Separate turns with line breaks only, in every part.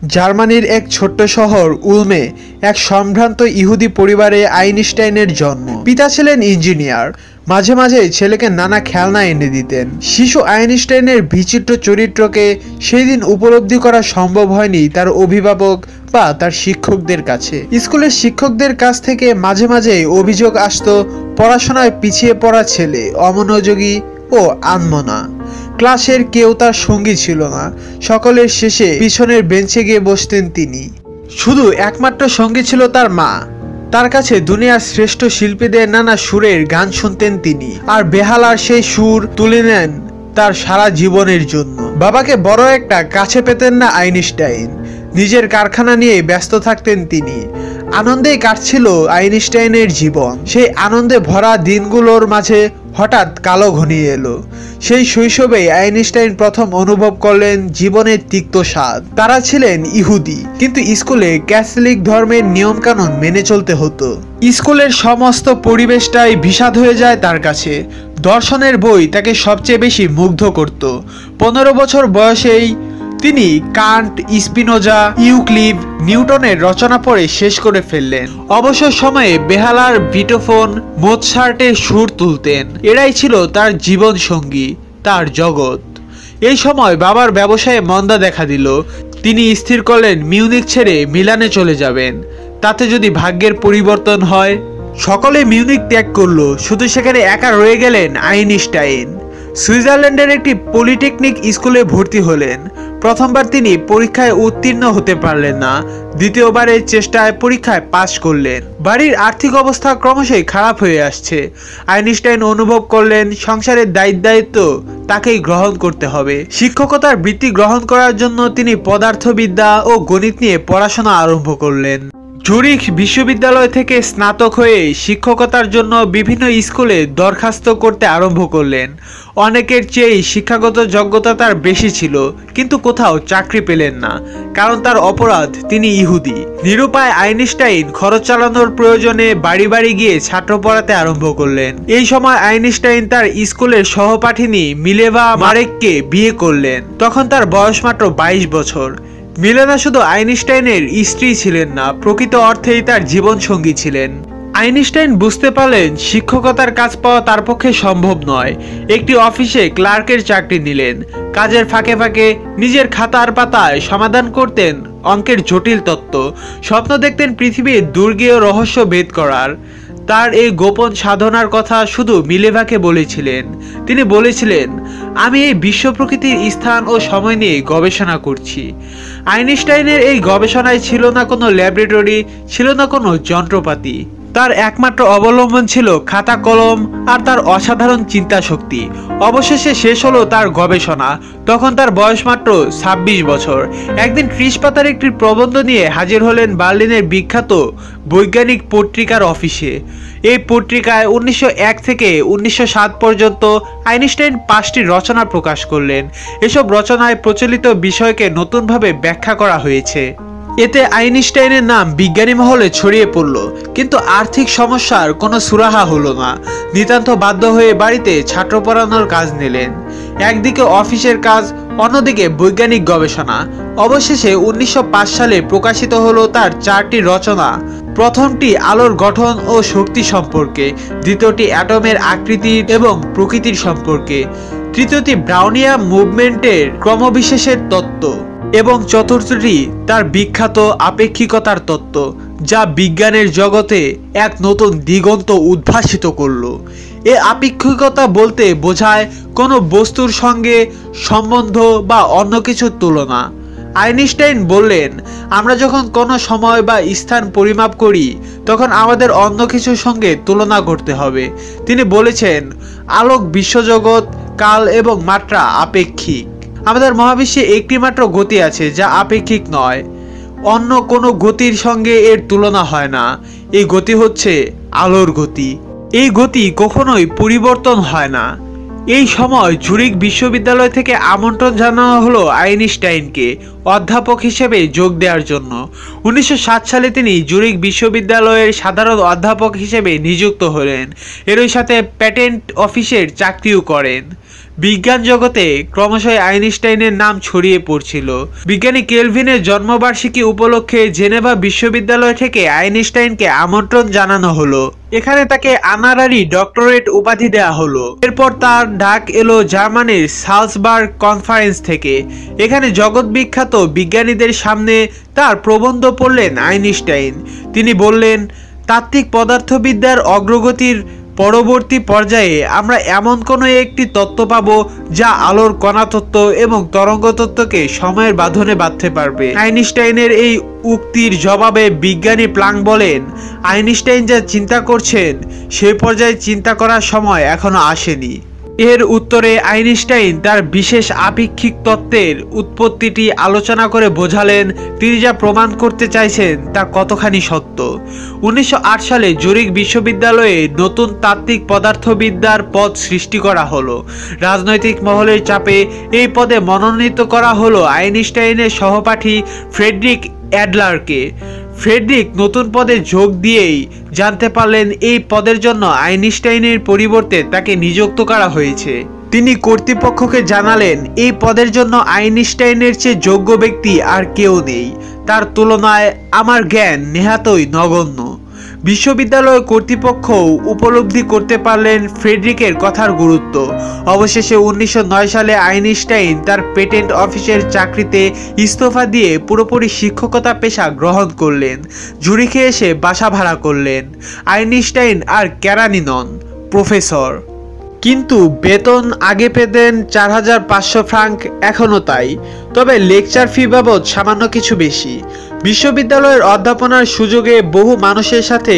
জার্মানির এক ছোট্ট শহর উলমে এক সম্ভ্রান্ত ইহুদি পরিবারে আইনস্টাইনের জন্ম। পিতা ছিলেন ইঞ্জিনিয়ার, মাঝে মাঝে ছেলেকে নানা খেলনা এনে দিতেন। শিশু আইনস্টাইনের বিচিত্র চরিত্রকে সেই দিন উপলব্ধি করা সম্ভব হয়নি তার অভিভাবক বা তার শিক্ষকদের কাছে। স্কুলের শিক্ষকদের কাছ থেকে মাঝে মাঝে অভিযোগ আসতো পড়াশোনায় পিছিয়ে পড়া ছেলে, অমনোযোগী ও আনমনা। ক্লাসের কেউ তার সঙ্গী ছিল না। সকলের শেষে পিছনের বেঞ্চে গিয়ে বসতেন তিনি। শুধু একমাত্র সঙ্গী ছিল তার মা। তার কাছে দুনিয়ার শ্রেষ্ঠ শিল্পীদের নানা সুরের গান শুনতেন তিনি, আর বেহালার সেই সুর তুলে নেন তার সারা জীবনের জন্য। বাবাকে বড় একটা কাছে পেতেন না আইনস্টাইন। নিজের কারখানা নিয়ে ব্যস্ত থাকতেন তিনি। আনন্দেই কাটছিল আইনস্টাইনের জীবন। সেই আনন্দে ভরা দিনগুলোর মাঝে হঠাৎ কালো ঘনিয়ে এলো। সেই শৈশবেই আইনস্টাইন প্রথম অনুভব করলেন জীবনের তিক্ত স্বাদ। তারা ছিলেন ইহুদি, কিন্তু স্কুলে ক্যাথলিক ধর্মের নিয়মকানুন মেনে চলতে হতো। স্কুলের সমস্ত পরিবেশটাই বিষাদ হয়ে যায় তার কাছে। দর্শনের বই তাকে সবচেয়ে বেশি মুগ্ধ করত। 15 বছর বয়সেই তিনি কান্ট, স্পিনোজা, ইউক্লিড, নিউটনের রচনা পড়ে শেষ করে ফেললেন। অবসর সময়ে বেহালার, বিটোফোন, মোৎসার্টের সুর তুলতেন। এরাই ছিল তার জীবন সঙ্গী, তার জগৎ। এই সময় বাবার ব্যবসায়ে মন্দা দেখা দিল। তিনি স্থির করলেন মিউনিক ছেড়ে মিলানে চলে যাবেন, তাতে যদি ভাগ্যের পরিবর্তন হয়। সকলে মিউনিক ত্যাগ করলো, শুধু সেখানে একা রয়ে গেলেন আইনস্টাইন। সুইজারল্যান্ডের একটি পলিটেকনিক স্কুলে ভর্তি হলেন। প্রথমবার তিনি পরীক্ষায় উত্তীর্ণ হতে পারলেন না। দ্বিতীয়বারের চেষ্টায় পরীক্ষায় পাশ করলেন। বাড়ির আর্থিক অবস্থা ক্রমশই খারাপ হয়ে আসছে। আইনস্টাইন অনুভব করলেন সংসারের দায়িত্ব তাকেই গ্রহণ করতে হবে। শিক্ষকতার বৃত্তি গ্রহণ করার জন্য তিনি পদার্থবিদ্যা ও গণিত নিয়ে পড়াশোনা আরম্ভ করলেন। জুরিখ বিশ্ববিদ্যালয় থেকে স্নাতক হয়ে শিক্ষকতার জন্য বিভিন্ন স্কুলে দরখাস্ত করতে আরম্ভ করলেন। অনেকের চেয়েই শিক্ষাগত যোগ্যতা তার বেশি ছিল, কিন্তু কোথাও চাকরি পেলেন না, কারণ তার অপরাধ তিনি ইহুদি। নিরুপায় আইনস্টাইন খরচ চালানোর প্রয়োজনে বাড়ি বাড়ি গিয়ে ছাত্র পড়াতে আরম্ভ করলেন। এই সময় আইনস্টাইন তার স্কুলের সহপাঠিনী মিলেভা মারেককে বিয়ে করলেন। তখন তার বয়স মাত্র 22 বছর। মিলেনা শুধু আইনস্টাইনের স্ত্রী ছিলেন না, প্রকৃত অর্থেই তার জীবন সঙ্গী ছিলেন। আইনস্টাইন বুঝতে পারলেন শিক্ষকতার কাজ পাওয়া তার পক্ষে সম্ভব নয়। একটি অফিসে ক্লার্কের চাকরি নিলেন। কাজের ফাঁকে ফাঁকে নিজের খাতার পাতায় সমাধান করতেন অঙ্কের জটিল তত্ত্ব। স্বপ্ন দেখতেন পৃথিবীর দুর্গেয় রহস্য ভেদ করার। তার এই গোপন সাধনার কথা শুধু মিলেভাকে বলেছিলেন। তিনি বলেছিলেন, আমি এই বিশ্ব প্রকৃতির স্থান ও সময় নিয়ে গবেষণা করছি। আইনস্টাইনের এই গবেষণায় ছিল না কোনো ল্যাবরেটরি, ছিল না কোনো যন্ত্রপাতি। তার একমাত্র অবলম্বন ছিল খাতা কলম আর তার অসাধারণ চিন্তা শক্তি। অবশেষে শেষ হলো তার গবেষণা। তখন তার বয়স মাত্র 26 বছর। একদিন 30 পাতার একটি প্রবন্ধ নিয়ে হাজির হলেন বার্লিনের বিখ্যাত বৈজ্ঞানিক পত্রিকার অফিসে। এই পত্রিকায় 1901 থেকে 1907 পর্যন্ত আইনস্টাইন 5টি রচনা প্রকাশ করলেন। এসব রচনায় প্রচলিত বিষয়কে নতুনভাবে ব্যাখ্যা করা হয়েছে। এতে আইনস্টাইনের নাম বিজ্ঞানী মহলে ছড়িয়ে পড়ল, কিন্তু আর্থিক সমস্যার কোনো সুরাহা হলো না। নিতান্ত বাধ্য হয়ে বাড়িতে ছাত্র পড়ানোর কাজ নিলেন। একদিকে অফিসের কাজ, অন্যদিকে বৈজ্ঞানিক গবেষণা। অবশেষে 1905 সালে প্রকাশিত হলো তার 4টি রচনা। প্রথমটি আলোর গঠন ও শক্তি সম্পর্কে, দ্বিতীয়টি অ্যাটমের আকৃতি এবং প্রকৃতির সম্পর্কে, তৃতীয়টি ব্রাউনিয়ান মুভমেন্টের ক্রমবিশেষের তত্ত্ব এবং চতুর্থটি তার বিখ্যাত আপেক্ষিকতার তত্ত্ব, যা বিজ্ঞানের জগতে এক নতুন দিগন্ত উদ্ভাসিত করল। এ আপেক্ষিকতা বলতে বোঝায় কোনো বস্তুর সঙ্গে সম্বন্ধ বা অন্য কিছুর তুলনা। আইনস্টাইন বললেন, আমরা যখন কোনো সময় বা স্থান পরিমাপ করি, তখন আমাদের অন্য কিছুর সঙ্গে তুলনা করতে হবে। তিনি বলেছেন, আলোক, বিশ্বজগৎ, কাল এবং মাত্রা আপেক্ষিক। আমাদের মহাবিশ্বে একটি মাত্র গতি আছে যা আপেক্ষিক নয়। অন্য কোনো গতির সঙ্গে এর তুলনা হয় না। এই গতি হচ্ছে আলোর গতি। এই গতি কখনোই পরিবর্তন হয় না। এই সময় জুরিখ বিশ্ববিদ্যালয় থেকে আমন্ত্রণ জানানো হলো আইনস্টাইনকে অধ্যাপক হিসেবে যোগ দেওয়ার জন্য। 1907 সালে তিনি জুরিখ বিশ্ববিদ্যালয়ের সাধারণ অধ্যাপক হিসেবে নিযুক্ত হলেন। এরই সাথে প্যাটেন্ট অফিসের চাকরিও করেন। বিজ্ঞান জগতে ক্রমশই আইনস্টাইনের নাম ছড়িয়ে পড়ছিল। বিজ্ঞানী কেলভিনের জন্মবার্ষিকী উপলক্ষে জেনেভা বিশ্ববিদ্যালয় থেকে আইনস্টাইনকে আমন্ত্রণ জানানো হলো। এখানে তাকে অনারারি ডক্টরেট উপাধি দেওয়া হলো। এরপর তার ডাক এলো জার্মানির সালজবার্গ কনফারেন্স থেকে। এখানে জগৎ বিখ্যাত বিজ্ঞানীদের সামনে তার প্রবন্ধ পড়লেন আইনস্টাইন। তিনি বললেন, তাত্ত্বিক পদার্থবিদ্যার অগ্রগতির পরবর্তী পর্যায়ে আমরা এমন কোনো একটি তত্ত্ব পাব যা আলোর কণা তত্ত্ব এবং তরঙ্গ তত্ত্বকে সময়ের বাঁধনে বাঁধতে পারবে। আইনস্টাইনের এই উক্তির জবাবে বিজ্ঞানী প্লাঙ্ক বলেন, আইনস্টাইন যা চিন্তা করছেন সেই পর্যায়ে চিন্তা করার সময় এখনো আসেনি। এর উত্তরে আইনস্টাইন তার বিশেষ আপেক্ষিক তত্ত্বের উৎপত্তিটি আলোচনা করে বোঝালেন তিনি যা প্রমাণ করতে চাইছেন তা কতখানি সত্য। 1908 সালে জুরিখ বিশ্ববিদ্যালয়ে নতুন তাত্ত্বিক পদার্থবিদ্যার পদ সৃষ্টি করা হলো। রাজনৈতিক মহলের চাপে এই পদে মনোনীত করা হলো আইনস্টাইনের সহপাঠী ফ্রেডরিক অ্যাডলারকে। ফ্রেডরিক নতুন পদে যোগ দিয়েই জানতে পারলেন এই পদের জন্য আইনস্টাইনের পরিবর্তে তাকে নিযুক্ত করা হয়েছে। তিনি কর্তৃপক্ষকে জানালেন এই পদের জন্য আইনস্টাইনের চেয়ে যোগ্য ব্যক্তি আর কেউ নেই, তার তুলনায় আমার জ্ঞান নেহাতই নগণ্য। বিশ্ববিদ্যালয় কর্তৃপক্ষ উপলব্ধি করতে পারলেন ফ্রেডরিকের কথার গুরুত্ব। অবশেষে 1909 সালে আইনস্টাইন তার পেটেন্ট অফিসের চাকরিতে ইস্তফা দিয়ে পুরোপুরি শিক্ষকতা পেশা গ্রহণ করলেন। জুরিখে এসে বাসা ভাড়া করলেন। আইনস্টাইন আর কেরানি নন, প্রফেসর। কিন্তু বেতন আগে পেতেন 4500 ফ্রাঙ্ক, এখনও তাই, তবে লেকচার ফি বাবদ সামান্য কিছু বেশি। বিশ্ববিদ্যালয়ের অধ্যাপনার সুযোগে বহু মানুষের সাথে,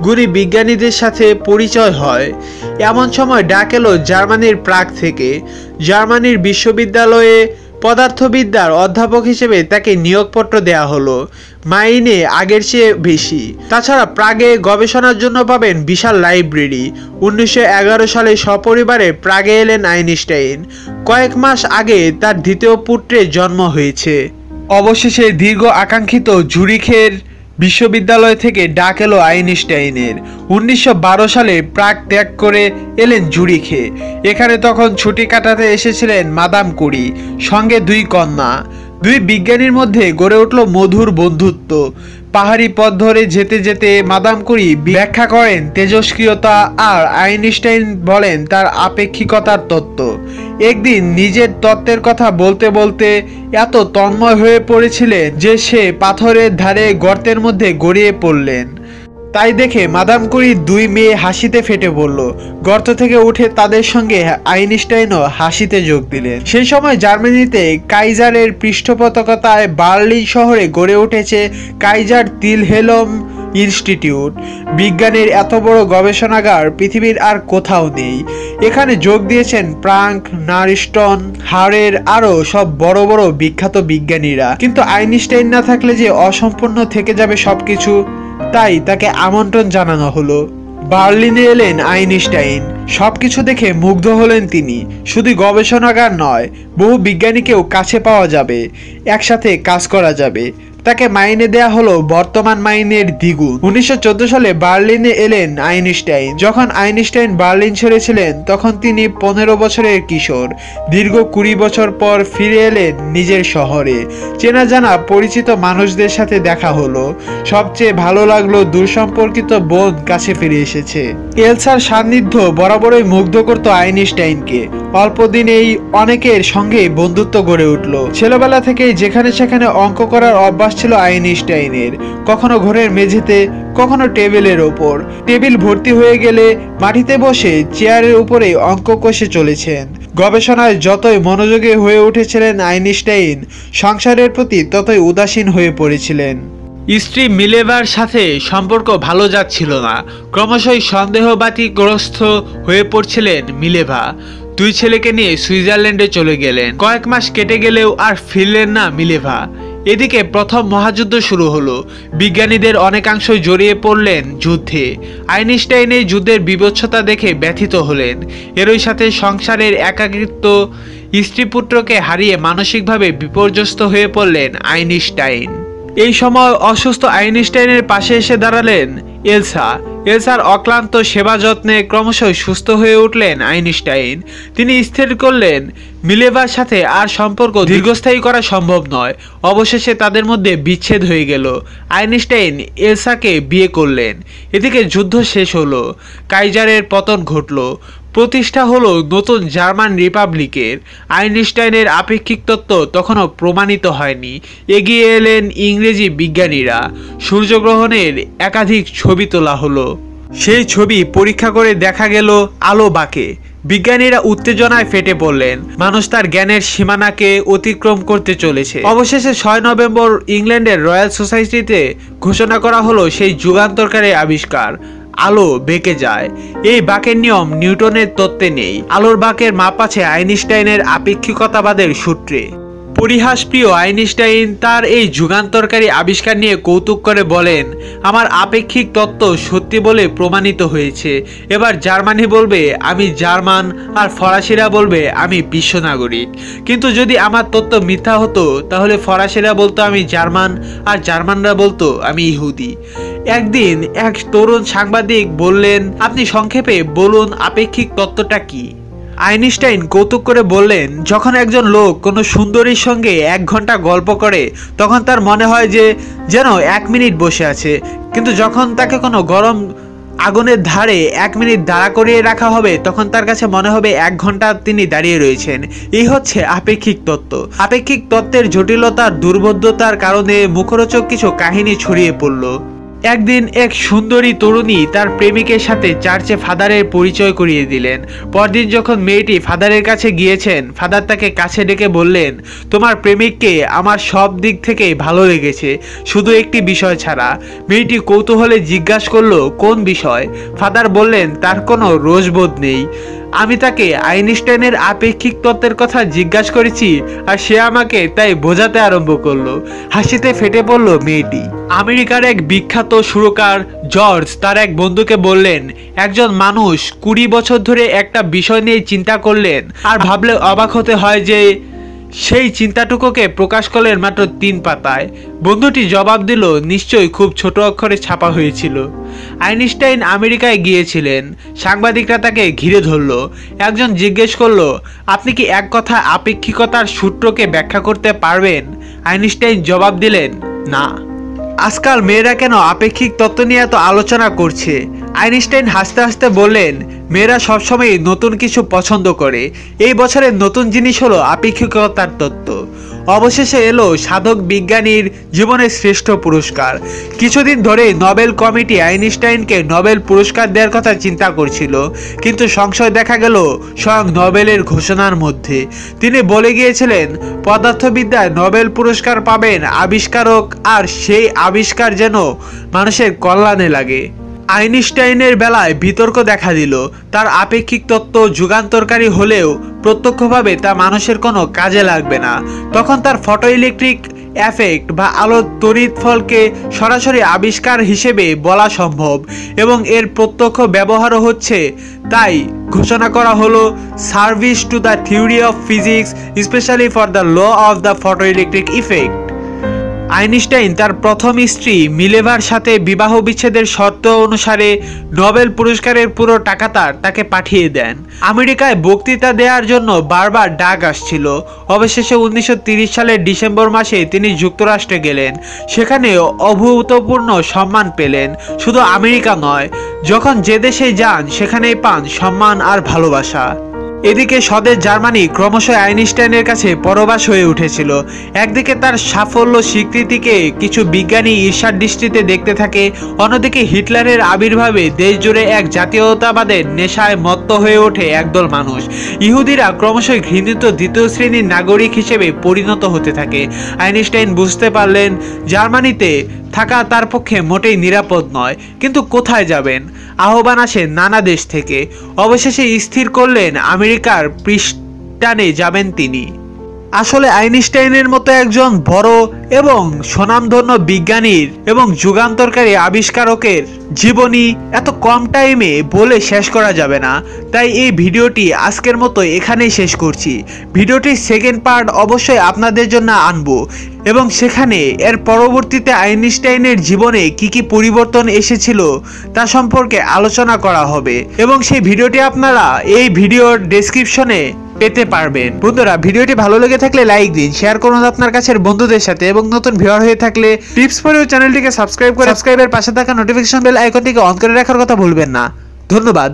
গুণী বিজ্ঞানীদের সাথে পরিচয় হয়। এমন সময় ডাক এলো জার্মানির প্রাগ থেকে। জার্মানির বিশ্ববিদ্যালয়ে পদার্থবিদ্যার অধ্যাপক হিসেবে তাকে নিয়োগপত্র দেওয়া হলো। মাইনে আগের চেয়ে বেশি। তাছাড়া প্রাগে গবেষণার জন্য পাবেন বিশাল লাইব্রেরি। 1911 সালে সপরিবারে প্রাগে এলেন আইনস্টাইন। কয়েক মাস আগে তার দ্বিতীয় পুত্রের জন্ম হয়েছে। অবশেষে দীর্ঘ আকাঙ্ক্ষিত জুরিখের বিশ্ববিদ্যালয় থেকে ডাক এলো আইনস্টাইনের। 1912 সালে প্রাগ ত্যাগ করে এলেন জুরিখে। এখানে তখন ছুটি কাটাতে এসেছিলেন মাদাম কুরি, সঙ্গে 2 কন্যা। 2 বিজ্ঞানীর মধ্যে গড়ে উঠল মধুর বন্ধুত্ব। পাহাড়ি পথ ধরে যেতে যেতে মাদাম কুরি ব্যাখ্যা করেন তেজস্ক্রিয়তা, আর আইনস্টাইন বলেন তার আপেক্ষিকতার তত্ত্ব। একদিন নিজের তত্ত্বের কথা বলতে বলতে এত তন্ময় হয়ে পড়েছিলেন যে সে পাথরের ধারে গর্তের মধ্যে গড়িয়ে পড়লেন। তাই দেখে মাদাম কুরির 2 মেয়ে হাসিতে ফেটে পড়ল। গর্ত থেকে উঠে তাদের সঙ্গে আইনস্টাইনও হাসিতে যোগ দিলেন। সেই সময় জার্মানিতে কাইজারের পৃষ্ঠপোষকতায় বার্লিন শহরে গড়ে উঠেছে কাইজার তিলহেলম ইনস্টিটিউট। বিজ্ঞানের এত বড় গবেষণাগার পৃথিবীর আর কোথাও নেই। এখানে যোগ দিয়েছেন প্লাঙ্ক, নারস্টন, হারের আরও সব বড় বড় বিখ্যাত বিজ্ঞানীরা। কিন্তু আইনস্টাইন না থাকলে যে অসম্পূর্ণ থেকে যাবে সবকিছু, তাই তাকে আমন্ত্রণ জানানো হলো। বার্লিনে এলেন আইনস্টাইন। সবকিছু দেখে মুগ্ধ হলেন তিনি। শুধু গবেষণাগার নয়, বহু বিজ্ঞানীকেও কাছে পাওয়া যাবে, একসাথে কাজ করা যাবে। তাকে মাইনে দেয়া হলো বর্তমান মাইনের দ্বিগুণ। 1914 সালে বার্লিনে এলেন আইনস্টাইন। যখন আইনস্টাইন বার্লিন ছেড়েছিলেন তখন তিনি 15 বছরের কিশোর। দীর্ঘ 20 বছর পর ফিরে এলেন নিজের শহরে। চেনা জানা পরিচিত মানুষদের সাথে দেখা হলো। সবচেয়ে ভালো লাগলো দূরসম্পর্কিত বোন কাছে ফিরে এসেছে। এলসার সান্নিধ্য বরাবরই মুগ্ধ করত আইনস্টাইনকে। অল্প দিনেই অনেকের সঙ্গে বন্ধুত্ব গড়ে উঠল। ছেলেবেলা থেকেই যেখানে সেখানে অঙ্ক করার অভ্যাস ছিল আইনস্টাইনের। কখনো ঘরের মেঝেতে, কখনো টেবিলের ওপর। টেবিল ভর্তি হয়ে গেলে মাটিতে বসে চেয়ারের উপরে অঙ্ক কষে চলেছেন। গবেষণায় যতই মনোযোগী হয়ে উঠেছিলেন আইনস্টাইন, সংসারের প্রতি ততই উদাসীন হয়ে পড়েছিলেন। স্ত্রী মিলেভার সাথে সম্পর্ক ভালো যাচ্ছিল না। ক্রমশই সন্দেহবাতিগ্রস্ত হয়ে পড়ছিলেন মিলেভা। 2 ছেলেকে নিয়ে সুইজারল্যান্ডে চলে গেলেন। কয়েক মাস কেটে গেলেও আর ফিরলেন না মিলেভা। এদিকে প্রথম মহাযুদ্ধ শুরু হলো। বিজ্ঞানীদের অনেকাংশই জড়িয়ে পড়লেন যুদ্ধে। আইনস্টাইন এই যুদ্ধের বীভৎসতা দেখে ব্যথিত হলেন। এরই সাথে সংসারের একাকিত্ব, স্ত্রীপুত্রকে হারিয়ে মানসিকভাবে বিপর্যস্ত হয়ে পড়লেন আইনস্টাইন। এই সময় অসুস্থ আইনস্টাইনের পাশে এসে দাঁড়ালেন এলসা। এলসার অক্লান্ত সেবা যত্নে ক্রমশই সুস্থ হয়ে উঠলেন আইনস্টাইন। তিনি স্থির করলেন মিলেভার সাথে আর সম্পর্ক দীর্ঘস্থায়ী করা সম্ভব নয়। অবশেষে তাদের মধ্যে বিচ্ছেদ হয়ে গেল। আইনস্টাইন এলসাকে বিয়ে করলেন। এদিকে যুদ্ধ শেষ হলো, কাইজারের পতন ঘটল, প্রতিষ্ঠা হলো নতুন জার্মান রিপাবলিকের। আইনস্টাইনের আপেক্ষিক তত্ত্ব তখনও প্রমাণিত হয়নি। এগিয়ে এলেন ইংরেজি বিজ্ঞানীরা। সূর্যগ্রহণের একাধিক ছবি তোলা হলো। সেই ছবি পরীক্ষা করে দেখা গেল আলো বাঁকে। বিজ্ঞানীরা উত্তেজনায় ফেটে পড়লেন। মানুষ তার জ্ঞানের সীমানাকে অতিক্রম করতে চলেছে। অবশেষে 6 নভেম্বর ইংল্যান্ডের রয়্যাল সোসাইটিতে ঘোষণা করা হলো সেই যুগান্তরকারী আবিষ্কার, আলো বেঁকে যায়। এই বাঁকের নিয়ম নিউটনের তত্ত্বে নেই। আলোর বাঁকের মাপ আছে আইনস্টাইনের আপেক্ষিকতাবাদের সূত্রে। পরিহাসপ্রিয় আইনস্টাইন তার এই যুগান্তরকারী আবিষ্কার নিয়ে কৌতুক করে বলেন, আমার আপেক্ষিক তত্ত্ব সত্যি বলে প্রমাণিত হয়েছে। এবার জার্মানি বলবে আমি জার্মান, আর ফরাসিরা বলবে আমি বিশ্ব নাগরিক। কিন্তু যদি আমার তত্ত্ব মিথ্যা হতো তাহলে ফরাসিরা বলতো আমি জার্মান, আর জার্মানরা বলতো আমি ইহুদি। একদিন এক তরুণ সাংবাদিক বললেন, আপনি সংক্ষেপে বলুন আপেক্ষিক তত্ত্বটা কি? আইনস্টাইন কৌতুক করে বললেন, যখন একজন লোক কোনো সুন্দরীর সঙ্গে 1 ঘন্টা গল্প করে তখন তার মনে হয় যে যেন 1 মিনিট বসে আছে, কিন্তু যখন তাকে কোনো গরম আগুনের ধারে 1 মিনিট দাঁড়া করিয়ে রাখা হবে তখন তার কাছে মনে হবে 1 ঘন্টা তিনি দাঁড়িয়ে রয়েছেন। এই হচ্ছে আপেক্ষিক তত্ত্ব। আপেক্ষিক তত্ত্বের জটিলতার দুর্বোধ্যতার কারণে মুখরোচক কিছু কাহিনী ছড়িয়ে পড়ল। একদিন এক সুন্দরী তরুণী তার প্রেমিকের সাথে চার্চে ফাদারের পরিচয় করিয়ে দিলেন। পরদিন যখন মেয়েটি ফাদারের কাছে গিয়েছেন, ফাদার তাকে কাছে ডেকে বললেন, তোমার প্রেমিককে আমার সব দিক থেকে ভালো লেগেছে, শুধু একটি বিষয় ছাড়া। মেয়েটি কৌতূহলে জিজ্ঞাসা করলো, কোন বিষয়? ফাদার বললেন, তার কোনো রোষবোধ নেই। আমি তাকে আইনস্টাইনের আপেক্ষিক তত্ত্বের কথা জিজ্ঞাসা করেছি আর সে আমাকে তাই বোঝাতে আরম্ভ করলো। হাসিতে ফেটে পড়ল মেয়েটি। আমেরিকার এক বিখ্যাত সুরকার জর্জ তার এক বন্ধুকে বললেন, একজন মানুষ 20 বছর ধরে একটা বিষয় নিয়ে চিন্তা করলেন আর ভাবলে অবাক হতে হয় যে সেই চিন্তাটুকুকে প্রকাশ করলেন মাত্র 3 পাতায়। বন্ধুটি জবাব দিল, নিশ্চয়ই খুব ছোট অক্ষরে ছাপা হয়েছিল। আইনস্টাইন আমেরিকায় গিয়েছিলেন। সাংবাদিকরা তাকে ঘিরে ধরল। একজন জিজ্ঞেস করলো, আপনি কি এক কথা আপেক্ষিকতার সূত্রকে ব্যাখ্যা করতে পারবেন? আইনস্টাইন জবাব দিলেন, না। আজকাল মেয়েরা কেন আপেক্ষিক তত্ত্ব নিয়ে এত আলোচনা করছে? আইনস্টাইন হাসতে হাসতে বললেন, মেয়েরা সবসময় নতুন কিছু পছন্দ করে। এই বছরের নতুন জিনিস হলো আপেক্ষিকতার তত্ত্ব। অবশেষে এলো সাধক বিজ্ঞানীর জীবনের শ্রেষ্ঠ পুরস্কার। কিছুদিন ধরে নোবেল কমিটি আইনস্টাইনকে নোবেল পুরস্কার দেওয়ার কথা চিন্তা করছিল, কিন্তু সংশয় দেখা গেল স্বয়ং নোবেলের ঘোষণার মধ্যে। তিনি বলে গিয়েছিলেন, পদার্থবিদ্যায় নোবেল পুরস্কার পাবেন আবিষ্কারক, আর সেই আবিষ্কার যেন মানুষের কল্যাণে লাগে। আইনস্টাইনের বেলায় বিতর্ক দেখা দিল। তার আপেক্ষিক তত্ত্ব যুগান্তরকারী হলেও প্রত্যক্ষভাবে তা মানুষের কোনো কাজে লাগবে না। তখন তার ফটো ইলেকট্রিক এফেক্ট বা আলোর তড়িৎ ফলকে সরাসরি আবিষ্কার হিসেবে বলা সম্ভব এবং এর প্রত্যক্ষ ব্যবহারও হচ্ছে। তাই ঘোষণা করা হলো service to the theory of physics, specially for the law of the photo electric effect. Einstein তার প্রথম স্ত্রী মিলেভার সাথে বিবাহ বিচ্ছেদের শর্ত অনুসারে নোবেল পুরস্কারের পুরো টাকাটা তাকে পাঠিয়ে দেন। আমেরিকায় বক্তৃতা দেওয়ার জন্য বারবার ডাক আসছিল। অবশেষে 1930 সালের ডিসেম্বর মাসে তিনি যুক্তরাষ্ট্রে গেলেন। সেখানে অভূতপূর্ণ সম্মান পেলেন। শুধু আমেরিকা নয়, যখন যে দেশে যান সেখানেই পান সম্মান আর ভালোবাসা। এদিকে স্বদেশ জার্মানি ক্রমশ আইনস্টাইনের কাছে পরবাস হয়ে উঠেছিল। একদিকে তার সাফল্য স্বীকৃতিকে কিছু বিজ্ঞানী ঈর্ষার দৃষ্টিতে দেখতে থাকে, অন্যদিকে হিটলারের আবির্ভাবে দেশ জুড়ে এক জাতীয়তাবাদের নেশায় মত্ত হয়ে ওঠে একদল মানুষ। ইহুদিরা ক্রমশই ঘৃণিত দ্বিতীয় শ্রেণীর নাগরিক হিসেবে পরিণত হতে থাকে। আইনস্টাইন বুঝতে পারলেন জার্মানিতে থাকা তার পক্ষে মোটেই নিরাপদ নয়, কিন্তু কোথায় যাবেন? আহ্বান আসে নানা দেশ থেকে। অবশেষে স্থির করলেন আমেরিকার পৃষ্ঠানে যাবেন তিনি। আসলে আইনস্টাইনের মতো একজন বড় এবং স্বনামধন্য বিজ্ঞানীর এবং যুগান্তরকারী আবিষ্কারকের জীবনী এত কম টাইমে বলে শেষ করা যাবে না। তাই এই ভিডিওটি আজকের মতো এখানেই শেষ করছি। ভিডিওটির সেকেন্ড পার্ট অবশ্যই আপনাদের জন্য আনবো এবং সেখানে এর পরবর্তীতে আইনস্টাইনের জীবনে কি কি পরিবর্তন এসেছিল তা সম্পর্কে আলোচনা করা হবে এবং সেই ভিডিওটি আপনারা এই ভিডিওর ডেসক্রিপশনে পেতে পারবেন। বন্ধুরা, ভিডিওটি ভালো লেগে থাকলে লাইক দিন, শেয়ার করুন আপনার কাছের বন্ধুদের সাথে এবং নতুন ভিউয়ার হয়ে থাকলে টিপস ফর ইউ চ্যানেলটিকে সাবস্ক্রাইব করে সাবস্ক্রাইবের পাশে থাকা নোটিফিকেশন বেল আইকনটিকে অন করে রাখার কথা ভুলবেন না। ধন্যবাদ।